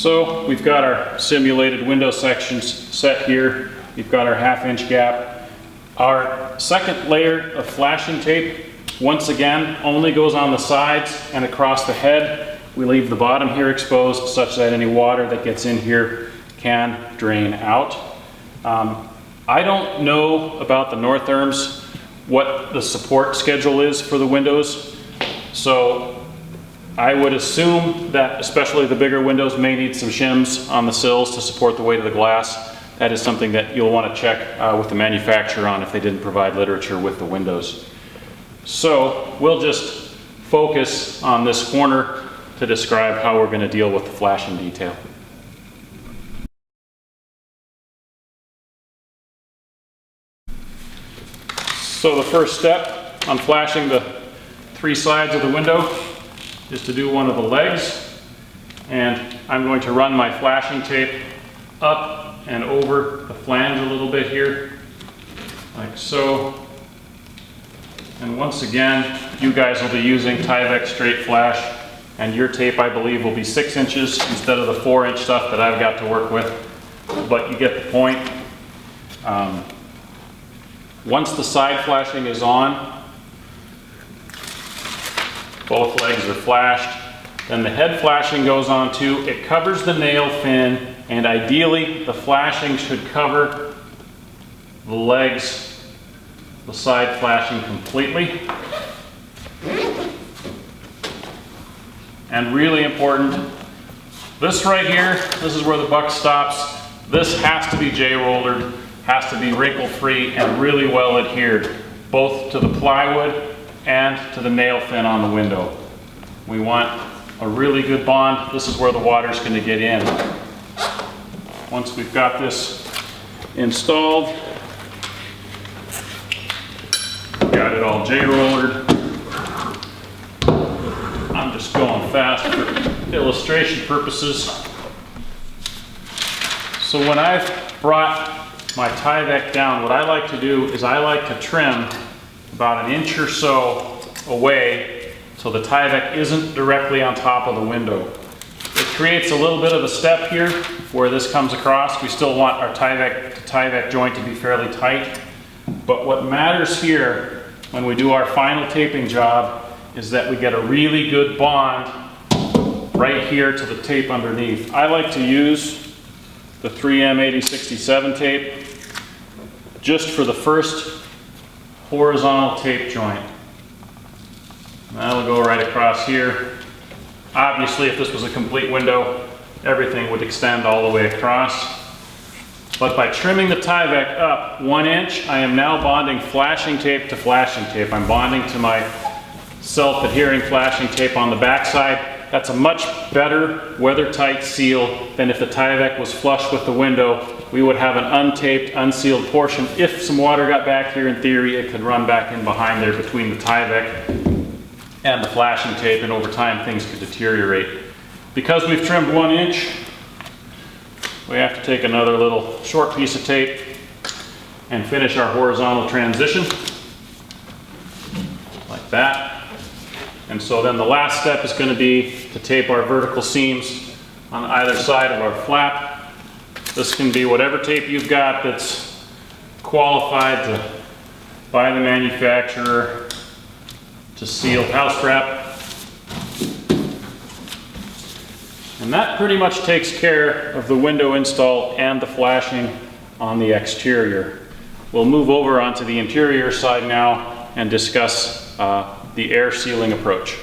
So we've got our simulated window sections set here. We've got our 1/2 inch gap. Our second layer of flashing tape, once again, only goes on the sides and across the head. We leave the bottom here exposed such that any water that gets in here can drain out. I don't know about the Northerms what the support schedule is for the windows, so I would assume that especially the bigger windows may need some shims on the sills to support the weight of the glass. That is something that you'll want to check with the manufacturer on if they didn't provide literature with the windows. So we'll just focus on this corner to describe how we're going to deal with the flashing detail. So the first step on flashing the 3 sides of the window is to do one of the legs, and I'm going to run my flashing tape up and over the flange a little bit here, like so. And once again, you guys will be using Tyvek straight flash, and your tape, I believe, will be 6 inches instead of the 4-inch stuff that I've got to work with, but you get the point. Once the side flashing is on, both legs are flashed, then the head flashing goes on too. It covers the nail fin, and ideally the flashing should cover the legs, the side flashing completely. And really important, this right here, this is where the buck stops. This has to be J-rollered, has to be wrinkle-free and really well adhered, both to the plywood and to the nail fin on the window. We want a really good bond. This is where the water's going to get in. Once we've got this installed, got it all J-rollered. I'm just going fast for illustration purposes. So when I've brought my Tyvek down, what I like to do is I like to trim about 1 inch or so away so the Tyvek isn't directly on top of the window. It creates a little bit of a step here where this comes across. We still want our Tyvek joint to be fairly tight, but what matters here when we do our final taping job is that we get a really good bond right here to the tape underneath. I like to use the 3M 8067 tape just for the first horizontal tape joint. That'll go right across here. Obviously, if this was a complete window, everything would extend all the way across. But by trimming the Tyvek up 1 inch, I am now bonding flashing tape to flashing tape. I'm bonding to my self-adhering flashing tape on the backside. That's a much better weather-tight seal than if the Tyvek was flush with the window. We would have an untaped, unsealed portion. If some water got back here, in theory, it could run back in behind there between the Tyvek and the flashing tape, and over time things could deteriorate. Because we've trimmed 1 inch, we have to take another little short piece of tape and finish our horizontal transition, like that. And so then the last step is going to be to tape our vertical seams on either side of our flap. This can be whatever tape you've got that's qualified by the manufacturer to seal house wrap. And that pretty much takes care of the window install and the flashing on the exterior. We'll move over onto the interior side now and discuss the air sealing approach.